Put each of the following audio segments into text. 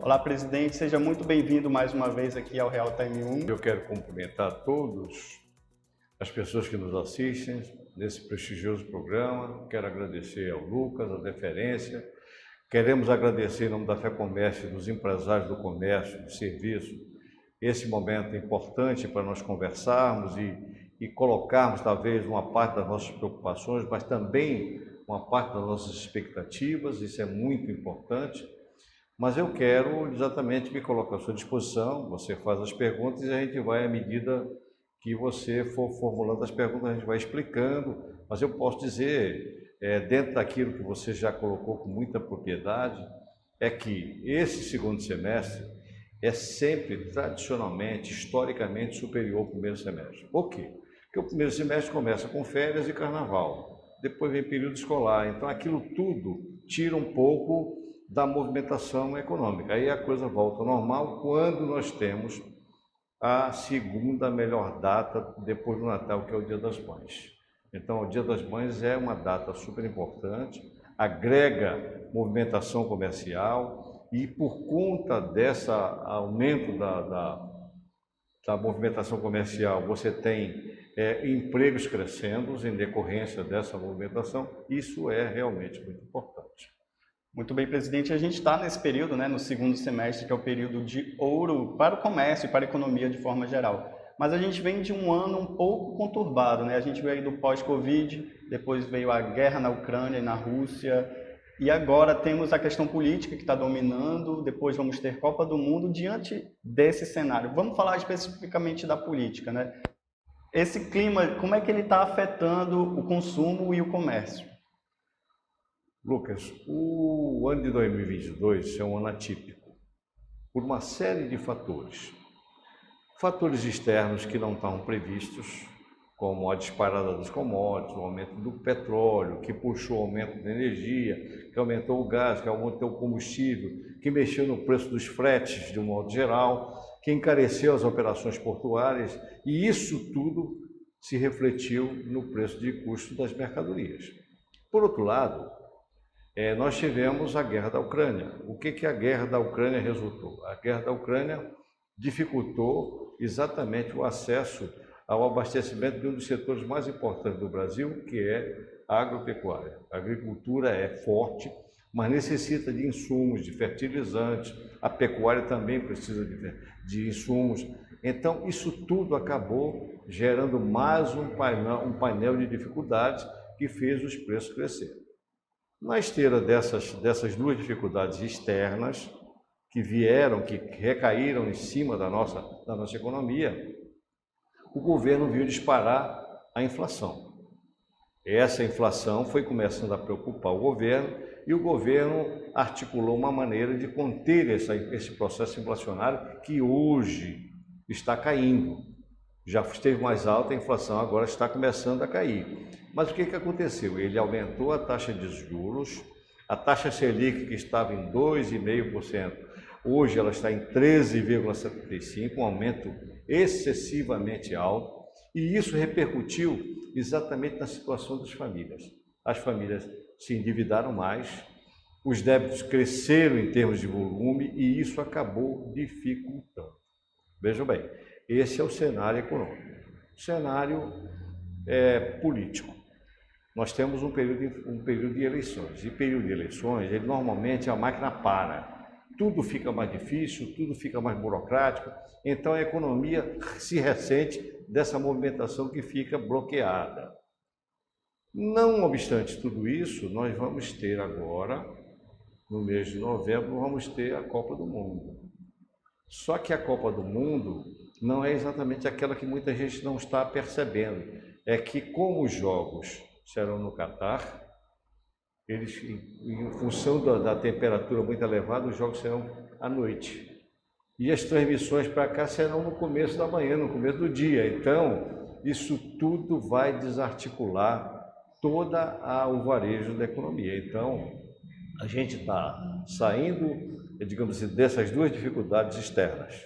Olá, presidente, seja muito bem-vindo mais uma vez aqui ao Real Time 1. Eu quero cumprimentar todas as pessoas que nos assistem nesse prestigioso programa. Quero agradecer ao Lucas, a deferência. Queremos agradecer em nome da FEComércio, dos empresários do comércio, do serviço, esse momento importante para nós conversarmos e colocarmos talvez uma parte das nossas preocupações, mas também uma parte das nossas expectativas. Isso é muito importante. Mas eu quero exatamente me colocar à sua disposição, você faz as perguntas e a gente vai, à medida que você for formulando as perguntas, a gente vai explicando. Mas eu posso dizer, dentro daquilo que você já colocou com muita propriedade, é que esse segundo semestre é sempre, tradicionalmente, historicamente, superior ao primeiro semestre. Por quê? Porque o primeiro semestre começa com férias e carnaval, depois vem período escolar, então aquilo tudo tira um pouco da movimentação econômica. Aí a coisa volta ao normal quando nós temos a segunda melhor data depois do Natal, que é o Dia das Mães. Então, o Dia das Mães é uma data super importante, agrega movimentação comercial e por conta desse aumento da movimentação comercial, você tem empregos crescendo em decorrência dessa movimentação. Isso é realmente muito importante. Muito bem, presidente. A gente está nesse período, no segundo semestre, que é o período de ouro para o comércio e para a economia de forma geral. Mas a gente vem de um ano um pouco conturbado, A gente veio do pós-Covid, depois veio a guerra na Ucrânia e na Rússia, e agora temos a questão política que está dominando, depois vamos ter Copa do Mundo. Diante desse cenário, vamos falar especificamente da política, Esse clima, como é que ele está afetando o consumo e o comércio? Lucas, o ano de 2022 é um ano atípico, por uma série de fatores. Fatores externos que não estavam previstos, como a disparada dos commodities, o aumento do petróleo, que puxou o aumento da energia, que aumentou o gás, que aumentou o combustível, que mexeu no preço dos fretes de um modo geral, que encareceu as operações portuárias, e isso tudo se refletiu no preço de custo das mercadorias. Por outro lado, nós tivemos a guerra da Ucrânia. O que a guerra da Ucrânia resultou? A guerra da Ucrânia dificultou exatamente o acesso ao abastecimento de um dos setores mais importantes do Brasil, que é a agropecuária. A agricultura é forte, mas necessita de insumos, de fertilizantes. A pecuária também precisa de insumos. Então, isso tudo acabou gerando mais um painel de dificuldades que fez os preços crescerem. Na esteira dessas duas dificuldades externas que recaíram em cima da nossa economia, o governo viu disparar a inflação. Essa inflação foi começando a preocupar o governo e o governo articulou uma maneira de conter esse processo inflacionário que hoje está caindo. Já esteve mais alta, a inflação agora está começando a cair. Mas o que aconteceu? Ele aumentou a taxa de juros, a taxa Selic, que estava em 2,5%, hoje ela está em 13,75%, um aumento excessivamente alto, e isso repercutiu exatamente na situação das famílias. As famílias se endividaram mais, os débitos cresceram em termos de volume e isso acabou dificultando. Vejam bem, esse é o cenário econômico. O cenário político. Nós temos um período de eleições. E período de eleições, normalmente a máquina para. Tudo fica mais difícil, tudo fica mais burocrático. Então a economia se ressente dessa movimentação que fica bloqueada. Não obstante tudo isso, nós vamos ter agora, no mês de novembro, vamos ter a Copa do Mundo. Só que a Copa do Mundo não é exatamente aquela que muita gente não está percebendo. É que como os jogos serão no Catar, eles, em função da temperatura muito elevada, os jogos serão à noite. E as transmissões para cá serão no começo da manhã, no começo do dia. Então, isso tudo vai desarticular todo o varejo da economia. Então, a gente está saindo, digamos assim, dessas duas dificuldades externas.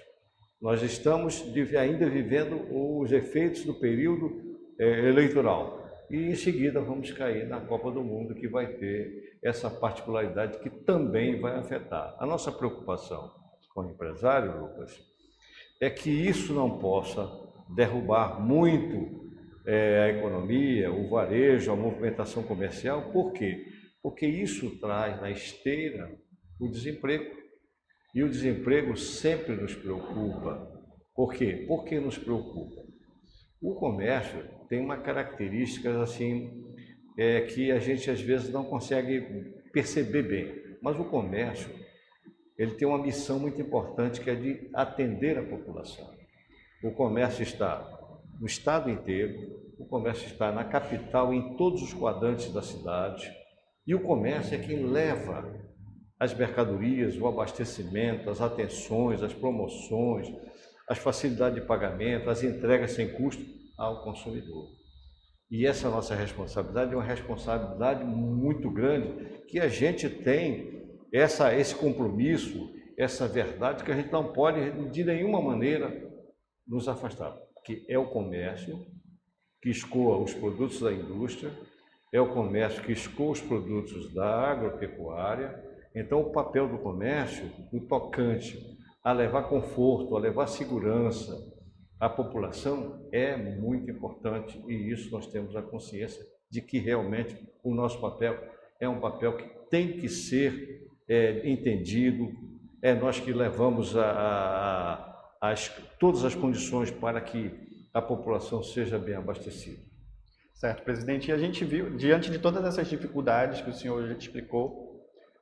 Nós estamos ainda vivendo os efeitos do período eleitoral. E em seguida vamos cair na Copa do Mundo, que vai ter essa particularidade que também vai afetar. A nossa preocupação com o empresário, Lucas, é que isso não possa derrubar muito a economia, o varejo, a movimentação comercial. Por quê? Porque isso traz na esteira o desemprego. E o desemprego sempre nos preocupa. Por quê? Por que nos preocupa? O comércio tem uma característica assim, que a gente às vezes não consegue perceber bem. Mas o comércio, ele tem uma missão muito importante, que é de atender a população. O comércio está no estado inteiro, o comércio está na capital, em todos os quadrantes da cidade, e o comércio é quem leva as mercadorias, o abastecimento, as atenções, as promoções, as facilidades de pagamento, as entregas sem custo ao consumidor. E essa nossa responsabilidade é uma responsabilidade muito grande, que a gente tem esse compromisso, essa verdade, que a gente não pode de nenhuma maneira nos afastar, que é o comércio que escoa os produtos da indústria, é o comércio que escoa os produtos da agropecuária. Então, o papel do comércio, no tocante a levar conforto, a levar segurança à população, é muito importante, e isso nós temos a consciência de que realmente o nosso papel é um papel que tem que ser entendido, é nós que levamos todas as condições para que a população seja bem abastecida. Certo, presidente. E a gente viu, diante de todas essas dificuldades que o senhor já explicou,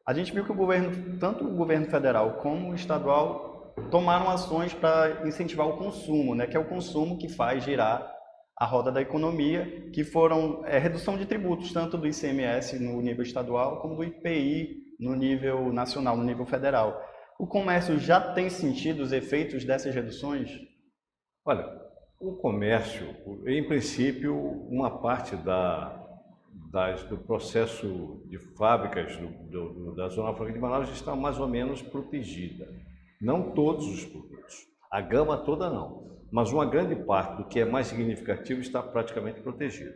a gente viu que o governo, tanto o governo federal como o estadual, tomaram ações para incentivar o consumo, né, que é o consumo que faz girar a roda da economia, que foram redução de tributos, tanto do ICMS no nível estadual, como do IPI no nível nacional, no nível federal. O comércio já tem sentido os efeitos dessas reduções? Olha, o comércio, em princípio, uma parte do processo de fábricas da Zona Franca de Manaus está mais ou menos protegida. Não todos os produtos, a gama toda não, mas uma grande parte do que é mais significativo está praticamente protegido.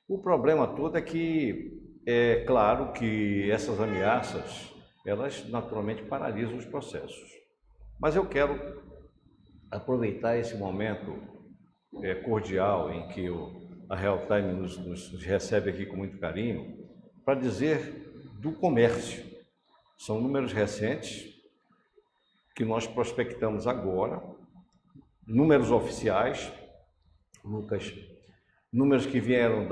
O problema todo é que, é claro que essas ameaças, elas naturalmente paralisam os processos. Mas eu quero aproveitar esse momento cordial em que a Real Time nos recebe aqui com muito carinho, para dizer do comércio. São números recentes que nós prospectamos agora, números oficiais, Lucas, números que vieram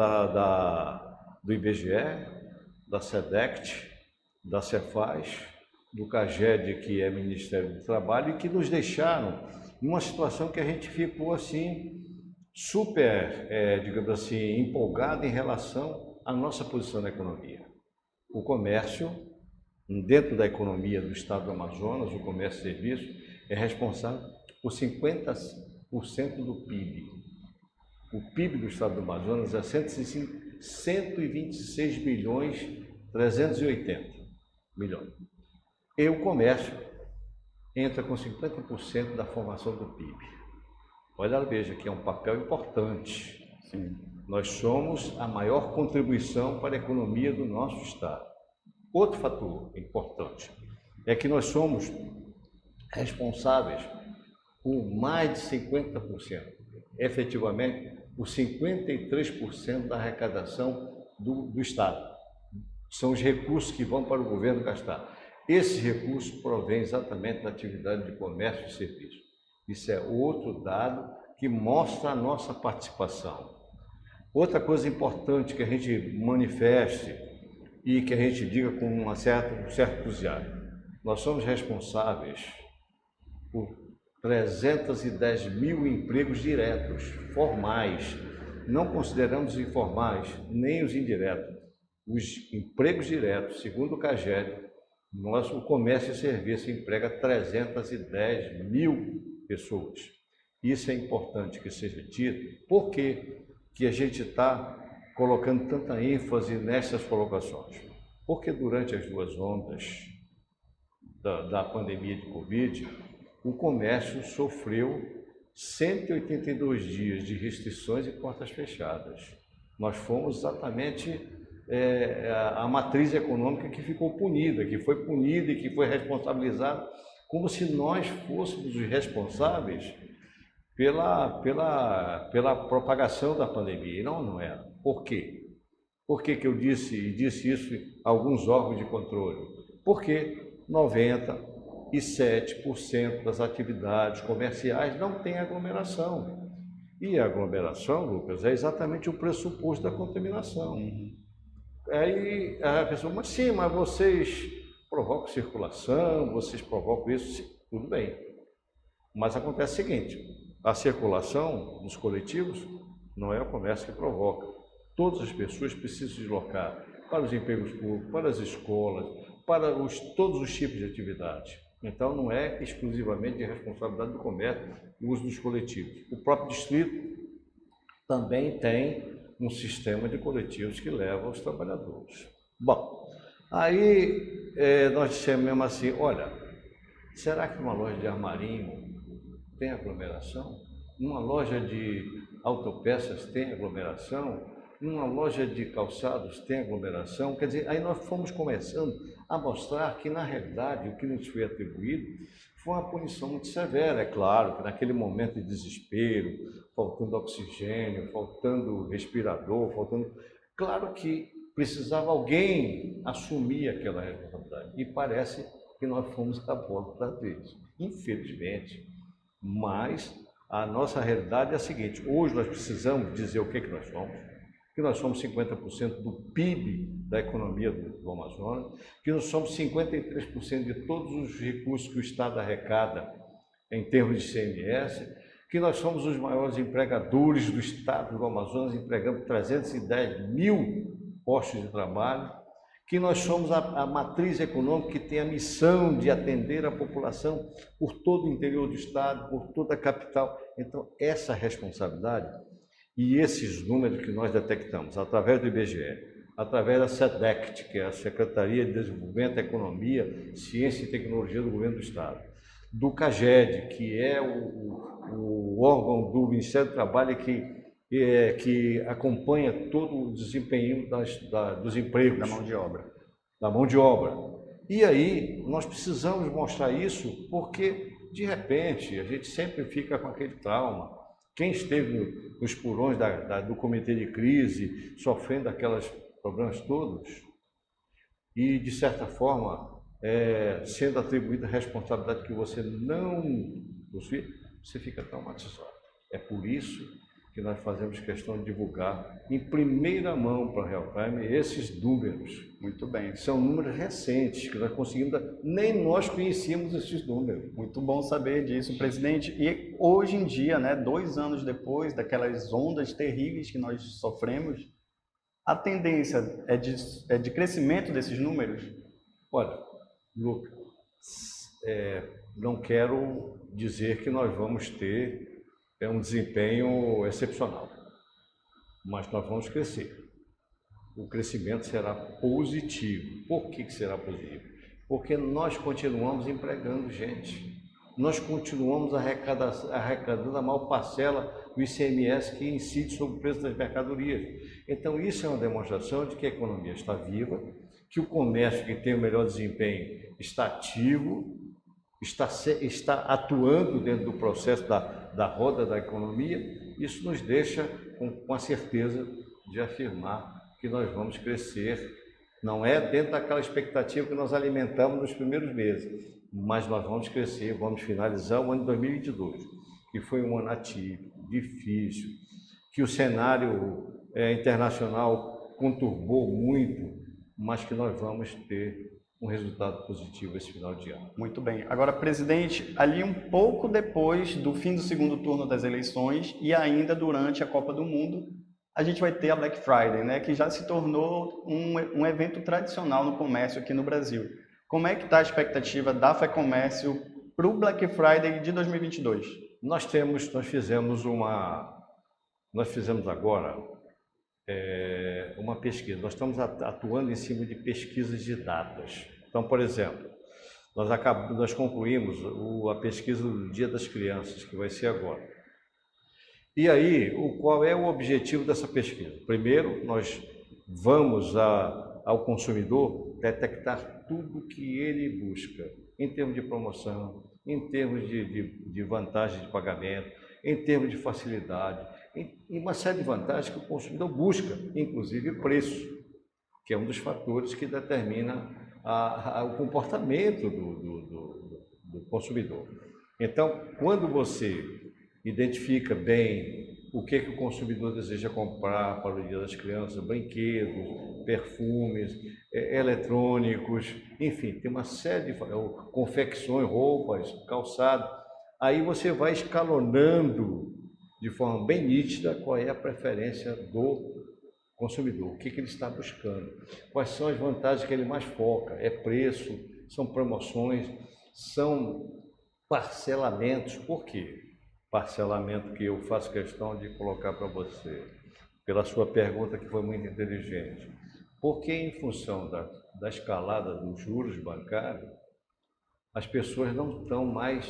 do IBGE, da SEDECT, da Cefaz, do CAGED, que é Ministério do Trabalho, e que nos deixaram numa situação que a gente ficou assim, super, digamos assim, empolgado em relação à nossa posição na economia. O comércio, dentro da economia do estado do Amazonas, o comércio e serviço, é responsável por 50% do PIB. O PIB do estado do Amazonas é 126 milhões 380 milhões. E o comércio entra com 50% da formação do PIB. Olha, veja que é um papel importante. Sim. Nós somos a maior contribuição para a economia do nosso estado. Outro fator importante é que nós somos responsáveis por mais de 50%, efetivamente, por 53% da arrecadação do estado. São os recursos que vão para o governo gastar. Esses recursos provêm exatamente da atividade de comércio e serviço. Isso é outro dado que mostra a nossa participação. Outra coisa importante que a gente manifeste e que a gente diga com um certo entusiasmo. Nós somos responsáveis por 310 mil empregos diretos, formais. Não consideramos os informais, nem os indiretos. Os empregos diretos, segundo o CAGED, o comércio e serviço emprega 310 mil pessoas. Isso é importante que seja dito. Por que a gente está colocando tanta ênfase nessas colocações? Porque durante as duas ondas da pandemia de Covid, o comércio sofreu 182 dias de restrições e portas fechadas. Nós fomos exatamente a matriz econômica que ficou punida, que foi punida e que foi responsabilizada como se nós fôssemos os responsáveis pela propagação da pandemia. E não é. Por quê? Por que eu disse isso a alguns órgãos de controle? Porque 97% das atividades comerciais não têm aglomeração. E a aglomeração, Lucas, é exatamente o pressuposto da contaminação. Aí a pessoa, mas sim, mas vocês provocam circulação, vocês provocam isso, tudo bem. Mas acontece o seguinte, a circulação dos coletivos não é o comércio que provoca. Todas as pessoas precisam se deslocar para os empregos públicos, para as escolas, para todos os tipos de atividades. Então, não é exclusivamente de responsabilidade do comércio o uso dos coletivos. O próprio distrito também tem um sistema de coletivos que leva os trabalhadores. Bom, aí nós dissemos mesmo assim, olha, será que uma loja de armarinho tem aglomeração? Uma loja de autopeças tem aglomeração? Uma loja de calçados tem aglomeração? Quer dizer, aí nós fomos começando a mostrar que, na realidade, o que nos foi atribuído foi uma punição muito severa. É claro que naquele momento de desespero, faltando oxigênio, faltando respirador, claro que precisava alguém assumir aquela responsabilidade. E parece que nós fomos da porta da vez, infelizmente. Mas a nossa realidade é a seguinte, hoje nós precisamos dizer o que nós somos, que nós somos 50% do PIB da economia do Amazonas, que nós somos 53% de todos os recursos que o Estado arrecada em termos de ICMS, que nós somos os maiores empregadores do Estado do Amazonas, empregando 310 mil postos de trabalho, que nós somos a matriz econômica que tem a missão de atender a população por todo o interior do Estado, por toda a capital. Então, essa responsabilidade e esses números que nós detectamos através do IBGE, através da SEDECT, que é a Secretaria de Desenvolvimento, Economia, Ciência e Tecnologia do Governo do Estado, do CAGED, que é o órgão do Ministério do Trabalho que acompanha todo o desempenho dos empregos. Da mão de obra. Da mão de obra. E aí, nós precisamos mostrar isso porque, de repente, a gente sempre fica com aquele trauma. Quem esteve nos porões do comitê de crise, sofrendo aqueles problemas todos, e, de certa forma, sendo atribuída a responsabilidade que você não possui, você fica traumatizado. É por isso que nós fazemos questão de divulgar em primeira mão para a Real Time esses números. Muito bem. São números recentes, que nós conseguimos, nem nós conhecíamos esses números. Muito bom saber disso, presidente. E hoje em dia, né, 2 anos depois daquelas ondas terríveis que nós sofremos, a tendência é de crescimento desses números? Olha, Lucas, não quero dizer que nós vamos ter um desempenho excepcional, mas nós vamos crescer. O crescimento será positivo. Por que será positivo? Porque nós continuamos empregando gente. Nós continuamos arrecadando a maior parcela do ICMS que incide sobre o preço das mercadorias. Então, isso é uma demonstração de que a economia está viva, que o comércio que tem o melhor desempenho está ativo, está atuando dentro do processo da roda da economia. Isso nos deixa com a certeza de afirmar que nós vamos crescer. Não é dentro daquela expectativa que nós alimentamos nos primeiros meses, mas nós vamos crescer, vamos finalizar o ano de 2022, que foi um ano atípico, difícil, que o cenário internacional conturbou muito, mas que nós vamos ter um resultado positivo esse final de ano. Muito bem. Agora, presidente, ali um pouco depois do fim do segundo turno das eleições e ainda durante a Copa do Mundo, a gente vai ter a Black Friday, né, que já se tornou um evento tradicional no comércio aqui no Brasil. Como é que está a expectativa da FEComércio para o Black Friday de 2022? Nós fizemos agora uma pesquisa. Nós estamos atuando em cima de pesquisas de datas. Então, por exemplo, nós concluímos a pesquisa do Dia das Crianças, que vai ser agora. E aí, qual é o objetivo dessa pesquisa? Primeiro, nós vamos ao consumidor detectar tudo que ele busca. em termos de promoção, em termos de vantagem de pagamento, em termos de facilidade, e uma série de vantagens que o consumidor busca, inclusive preço, que é um dos fatores que determina o comportamento do consumidor. Então, quando você identifica bem o que o consumidor deseja comprar para o Dia das Crianças, brinquedos, perfumes, eletrônicos, enfim, tem uma série de confecções, roupas, calçado. Aí você vai escalonando de forma bem nítida qual é a preferência do consumidor, o que ele está buscando, quais são as vantagens que ele mais foca, é preço, são promoções, são parcelamentos. Por quê? Parcelamento que eu faço questão de colocar para você, pela sua pergunta que foi muito inteligente. Porque em função da escalada dos juros bancários, as pessoas não estão mais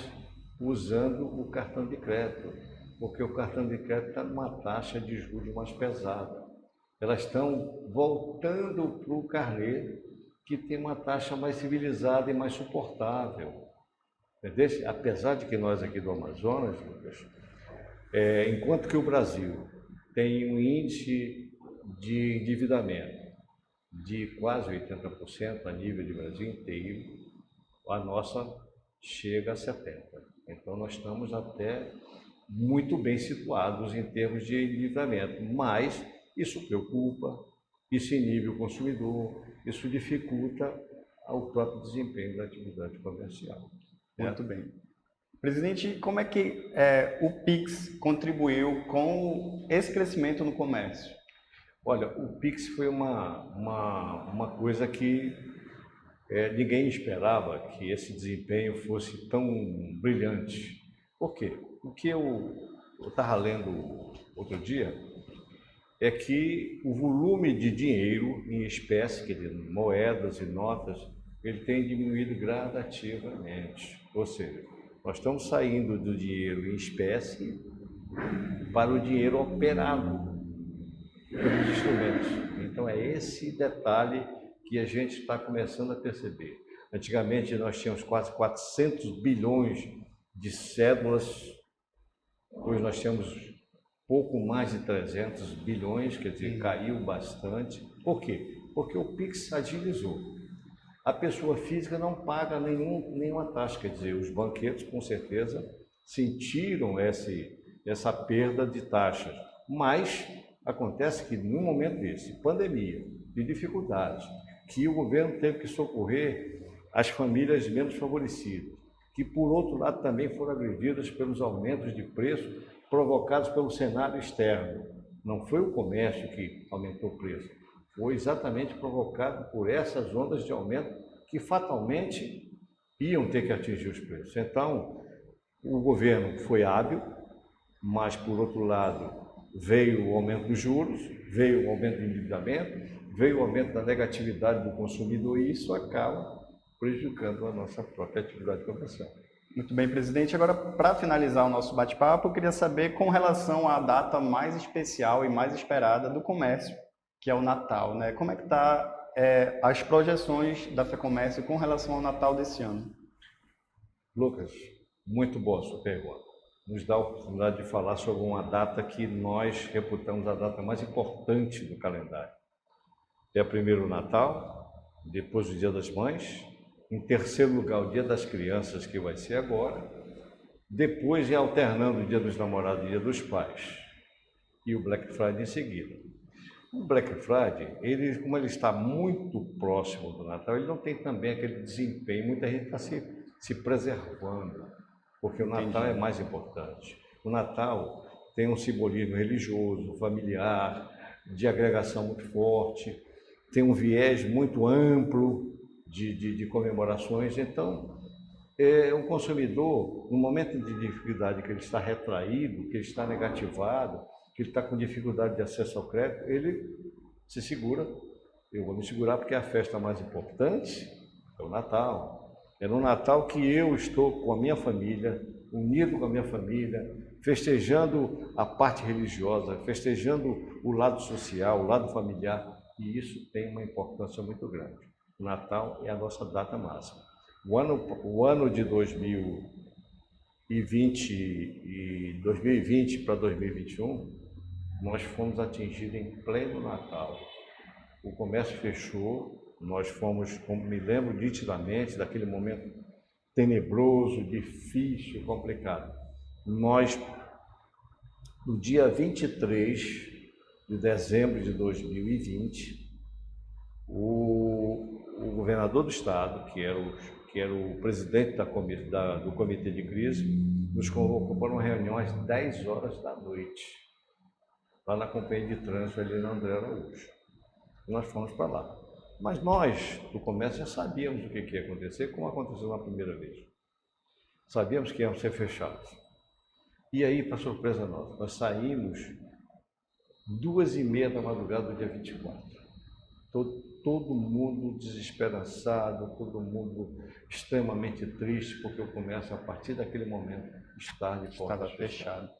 usando o cartão de crédito, porque o cartão de crédito está numa taxa de juros mais pesada. Elas estão voltando para o carnê, que tem uma taxa mais civilizada e mais suportável. Apesar de que nós aqui do Amazonas, Lucas, enquanto que o Brasil tem um índice de endividamento de quase 80% a nível de Brasil inteiro, a nossa chega a 70%. Então nós estamos até muito bem situados em termos de endividamento, mas isso preocupa, isso inibe o consumidor, isso dificulta o próprio desempenho da atividade comercial. Muito bem. Presidente, como é que o Pix contribuiu com esse crescimento no comércio? Olha, o Pix foi uma coisa que ninguém esperava que esse desempenho fosse tão brilhante. Por quê? O que eu estava lendo outro dia é que o volume de dinheiro em espécie, quer dizer, moedas e notas, ele tem diminuído gradativamente. Ou seja, nós estamos saindo do dinheiro em espécie para o dinheiro operado pelos instrumentos. Então é esse detalhe que a gente está começando a perceber. Antigamente nós tínhamos quase 400 bilhões de cédulas, hoje nós temos pouco mais de 300 bilhões, quer dizer, caiu bastante. Por quê? Porque o Pix agilizou. A pessoa física não paga nenhuma taxa, quer dizer, os banquetes com certeza sentiram essa perda de taxas, mas acontece que num momento desse, pandemia, de dificuldades, que o governo teve que socorrer as famílias menos favorecidas, que por outro lado também foram agredidas pelos aumentos de preço provocados pelo cenário externo. Não foi o comércio que aumentou o preço, foi exatamente provocado por essas ondas de aumento que fatalmente iam ter que atingir os preços. Então, o governo foi hábil, mas por outro lado veio o aumento dos juros, veio o aumento do endividamento, veio o aumento da negatividade do consumidor e isso acaba prejudicando a nossa própria atividade comercial. Muito bem, presidente. Agora, para finalizar o nosso bate-papo, eu queria saber com relação à data mais especial e mais esperada do comércio, que é o Natal, né? Como é que está as projeções da FEComércio com relação ao Natal desse ano? Lucas, muito boa a sua pergunta. Nos dá a oportunidade de falar sobre uma data que nós reputamos a data mais importante do calendário. É primeiro o Natal, depois o Dia das Mães, em terceiro lugar o Dia das Crianças, que vai ser agora, depois alternando o Dia dos Namorados e o Dia dos Pais, e o Black Friday em seguida. O Black Friday, como ele está muito próximo do Natal, ele não tem também aquele desempenho, muita gente está se preservando, porque o Natal é mais importante. O Natal tem um simbolismo religioso, familiar, de agregação muito forte, tem um viés muito amplo de comemorações. Então, o consumidor, no momento de dificuldade que ele está retraído, que ele está negativado, que ele está com dificuldade de acesso ao crédito, ele se segura. Eu vou me segurar porque a festa mais importante é o Natal. É no Natal que eu estou com a minha família, unido com a minha família, festejando a parte religiosa, festejando o lado social, o lado familiar, e isso tem uma importância muito grande. O Natal é a nossa data máxima. O ano de 2020 para 2021, nós fomos atingidos em pleno Natal. O comércio fechou, nós fomos, como me lembro nitidamente, daquele momento tenebroso, difícil, complicado. Nós, no dia 23 de dezembro de 2020, o governador do estado, que era o presidente do comitê de crise, nos convocou para uma reunião às 10 horas da noite, lá na companhia de trânsito ali na André Araújo. E nós fomos para lá. Mas nós, do comércio, já sabíamos o que ia acontecer, como aconteceu na primeira vez. Sabíamos que iam ser fechados. E aí, para surpresa nossa, nós saímos 2h30 da madrugada do dia 24. Todo mundo desesperançado, todo mundo extremamente triste, porque o comércio, a partir daquele momento, estava fechado.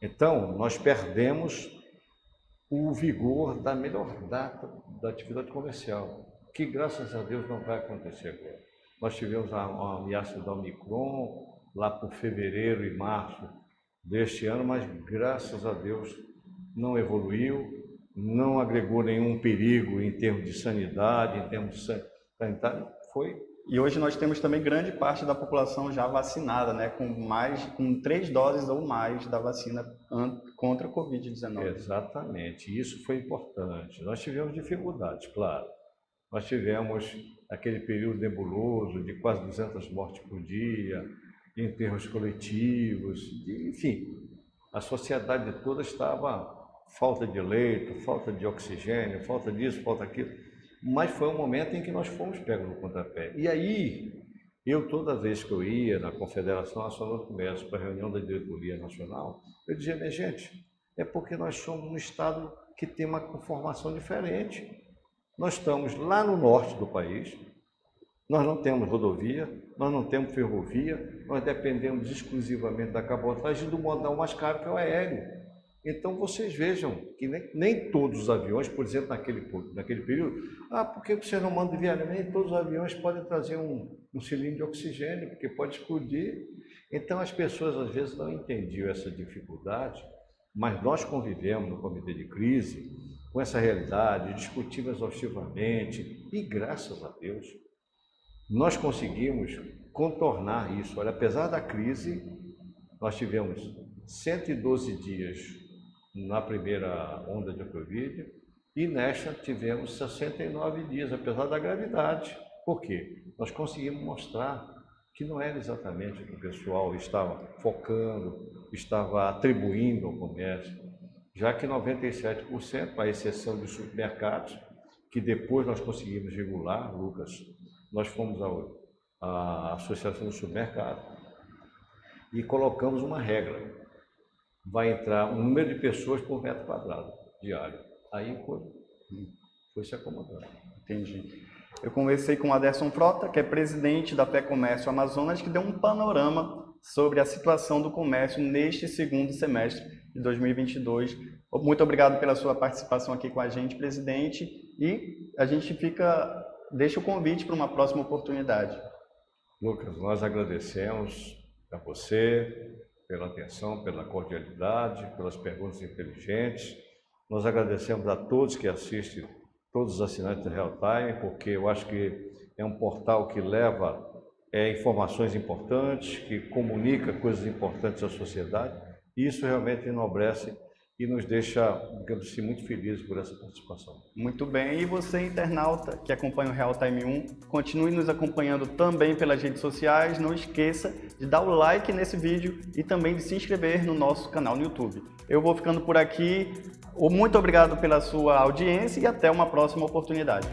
Então, nós perdemos o vigor da melhor data da atividade comercial, que graças a Deus não vai acontecer agora. Nós tivemos uma ameaça da Omicron lá por fevereiro e março deste ano, mas graças a Deus não evoluiu, não agregou nenhum perigo em termos de sanidade, em termos sanitário, E hoje nós temos também grande parte da população já vacinada, né, com 3 doses ou mais da vacina contra a Covid-19. Exatamente, isso foi importante. Nós tivemos dificuldades, claro. Nós tivemos aquele período nebuloso de quase 200 mortes por dia, enterros coletivos, enfim, a sociedade toda estava falta de leito, falta de oxigênio, falta disso, falta aquilo. Mas foi um momento em que nós fomos pegos no contrapé. E aí, toda vez que eu ia na Confederação Nacional do Comércio para a reunião da diretoria nacional, eu dizia, minha gente, é porque nós somos um estado que tem uma conformação diferente. Nós estamos lá no norte do país, nós não temos rodovia, nós não temos ferrovia, nós dependemos exclusivamente da cabotagem e do modal mais caro, que é o aéreo. Então, vocês vejam que nem todos os aviões, por exemplo, naquele período, porque você não manda viajar, nem todos os aviões podem trazer um cilindro de oxigênio, porque pode explodir. Então, as pessoas, às vezes, não entendiam essa dificuldade, mas nós convivemos no comitê de crise com essa realidade, discutimos exaustivamente, e graças a Deus, nós conseguimos contornar isso. Olha, apesar da crise, nós tivemos 112 dias na primeira onda de Covid, e nesta tivemos 69 dias, apesar da gravidade. Por quê? Nós conseguimos mostrar que não era exatamente o que o pessoal estava focando, estava atribuindo ao comércio, já que 97%, à exceção dos supermercados, que depois nós conseguimos regular, Lucas, nós fomos à Associação do Supermercado e colocamos uma regra. Vai entrar um número de pessoas por metro quadrado diário. Aí foi se acomodando. Entendi. Eu conversei com o Aderson Frota, que é presidente da FEComércio Amazonas, que deu um panorama sobre a situação do comércio neste segundo semestre de 2022. Muito obrigado pela sua participação aqui com a gente, presidente, e a gente deixa o convite para uma próxima oportunidade. Lucas, nós agradecemos a você pela atenção, pela cordialidade, pelas perguntas inteligentes. Nós agradecemos a todos que assistem, todos os assinantes do Real Time, porque eu acho que é um portal que leva informações importantes, que comunica coisas importantes à sociedade, e isso realmente enobrece e nos deixa, digamos assim, muito felizes por essa participação. Muito bem, e você, internauta, que acompanha o Real Time 1, continue nos acompanhando também pelas redes sociais, não esqueça de dar o like nesse vídeo e também de se inscrever no nosso canal no YouTube. Eu vou ficando por aqui, muito obrigado pela sua audiência e até uma próxima oportunidade.